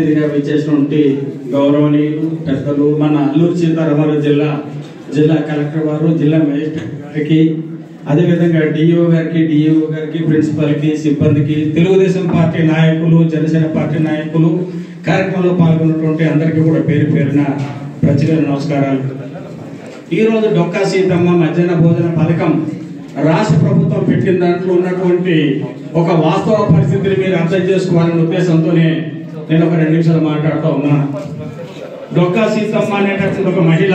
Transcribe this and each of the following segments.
విచ్చేసినటువంటి గౌరవనీయులు పెద్దలు మన అల్లూరు సీతారామరాజు జిల్లా కలెక్టర్ వారు, జిల్లా మేజిస్ట్రేట్ గారికి, అదేవిధంగా డిఓ గారికి, ప్రిన్సిపల్కి, సిబ్బందికి, తెలుగుదేశం పార్టీ నాయకులు, జనసేన పార్టీ నాయకులు, కార్యక్రమంలో పాల్గొన్నటువంటి అందరికీ కూడా పేరు పేరున ప్రత్యేక నమస్కారాలు. ఈరోజు డొక్కా సీతమ్మ మధ్యాహ్న భోజన పథకం రాష్ట్ర ప్రభుత్వం పెట్టిన దాంట్లో ఉన్నటువంటి ఒక వాస్తవ పరిస్థితిని మీరు అర్థం చేసుకోవాలనే ఉద్దేశంతోనే నేను ఒక 2 నిమిషాలు మాట్లాడుతూ ఉన్నాను. డొక్కా సీతమ్మ అనేటటువంటి ఒక మహిళ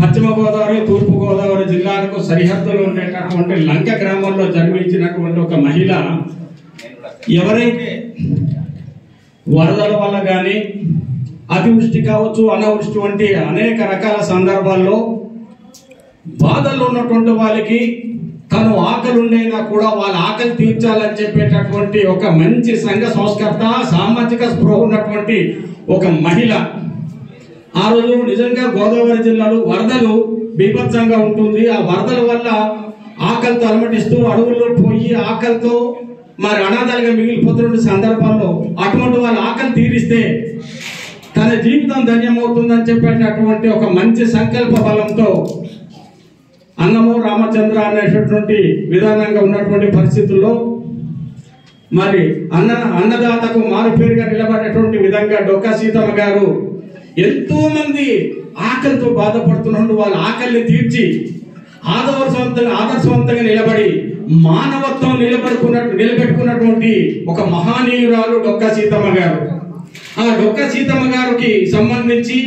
పశ్చిమ గోదావరి, తూర్పు గోదావరి జిల్లాలకు సరిహద్దులో ఉండేటటువంటి లంక గ్రామంలో జన్మించినటువంటి ఒక మహిళ ఎవరైతే వరదల వల్ల కానీ, అతివృష్టి కావచ్చు, అనావృష్టి వంటి అనేక రకాల సందర్భాల్లో బాధల్లో ఉన్నటువంటి వాళ్ళకి తను ఆకలి ఉండైనా కూడా వాళ్ళ ఆకలి తీర్చాలని చెప్పేటటువంటి ఒక మంచి సంఘ సంస్కర్త, సామాజిక స్పృహ ఉన్నటువంటి ఒక మహిళ. ఆ రోజు నిజంగా గోదావరి జిల్లాలో వరదలు బీభత్సంగా ఉంటుంది. ఆ వరదల వల్ల ఆకలితో అలమటిస్తూ అడవుల్లో పోయి ఆకలితో మరి అనాథాలుగా మిగిలిపోతున్న సందర్భాల్లో అటువంటి వాళ్ళ ఆకలి తీరిస్తే తన జీవితం ధన్యమవుతుందని చెప్పేటటువంటి ఒక మంచి సంకల్ప బలంతో అన్నమో రామచంద్ర అనేటటువంటి విధానంగా ఉన్నటువంటి పరిస్థితుల్లో మరి అన్నదాతకు మారుపేరుగా నిలబడేటువంటి విధంగా డొక్కా సీతమ్మ గారు ఎంతో మంది ఆకలితో బాధపడుతున్నట్టు వాళ్ళ ఆకలిని తీర్చి ఆదర్శవంతంగా నిలబడి మానవత్వం నిలబెట్టుకున్నటువంటి ఒక మహానీయురాలు డొక్కా సీతమ్మ గారు. ఆ డొక్కా సీతమ్మ గారికి సంబంధించి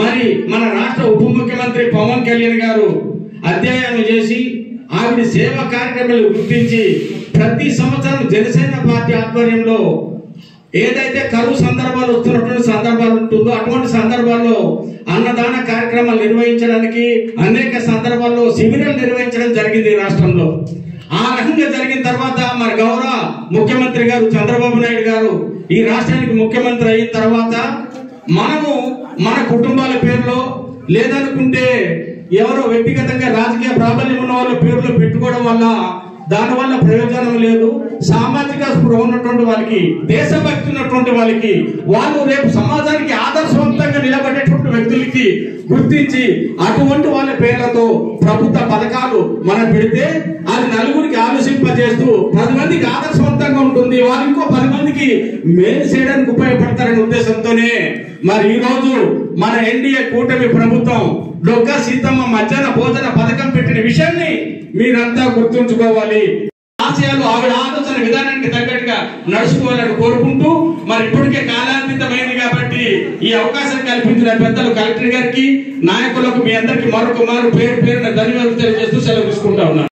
మరి మన రాష్ట్ర ఉప ముఖ్యమంత్రి పవన్ కళ్యాణ్ గారు అధ్యయనం చేసి ఆవిడ సేవా కార్యక్రమాలు గుర్తించి ప్రతి సంవత్సరం జనసేన పార్టీ ఆధ్వర్యంలో ఏదైతే కరువు సందర్భాలు వస్తున్నటువంటి సందర్భాలు ఉంటుందో అటువంటి సందర్భాల్లో అన్నదాన కార్యక్రమాలు నిర్వహించడానికి అనేక సందర్భాల్లో శిబిరాలు నిర్వహించడం జరిగింది రాష్ట్రంలో. ఆ రకంగా జరిగిన తర్వాత మరి గౌరవ ముఖ్యమంత్రి గారు చంద్రబాబు నాయుడు గారు ఈ రాష్ట్రానికి ముఖ్యమంత్రి అయిన తర్వాత మనము మన కుటుంబాల పేరులో లేదనుకుంటే ఎవరో వ్యక్తిగతంగా రాజకీయ ప్రాబల్యం ఉన్న వాళ్ళ పేర్లు పెట్టుకోవడం వల్ల దానివల్ల ప్రయోజనం లేదు. సామాజిక స్పృహ ఉన్నటువంటి వాళ్ళకి, దేశభక్తి ఉన్నటువంటి వాళ్ళకి, వాళ్ళు రేపు సమాజానికి ఆదర్శవంతంగా నిలబడేటువంటి వ్యక్తులకి గుర్తించి అటువంటి వాళ్ళ పేర్లతో ప్రభుత్వ పథకాలు మనం పెడితే అది నలుగురికి ఆలోచింపజేస్తూ 10 మందికి ఆదర్శవంతంగా ఉంటుంది, వాళ్ళు ఇంకో 10 మందికి మేలు చేయడానికి ఉపయోగపడతారనే ఉద్దేశంతోనే మరి ఈ రోజు మన ఎన్డీఏ కూటమి ప్రభుత్వం డొక్కా సీతమ్మ మధ్యాహ్న భోజన పథకం పెట్టిన విషయాన్ని మీరంతా గుర్తుంచుకోవాలి. ఆశయాలు ఆవిడ ఆలోచన విధానానికి తగ్గట్టుగా నడుచుకోవాలని కోరుకుంటూ మరి ఇప్పటికే కాలాతీతమైంది కాబట్టి ఈ అవకాశం కల్పించిన పెద్దలు కలెక్టర్ గారికి, నాయకులకు మీ అందరికి మరొక మారు పేరున ధన్యవాదాలు తెలియజేస్తూ సెలవు తీసుకుంటా ఉన్నాను.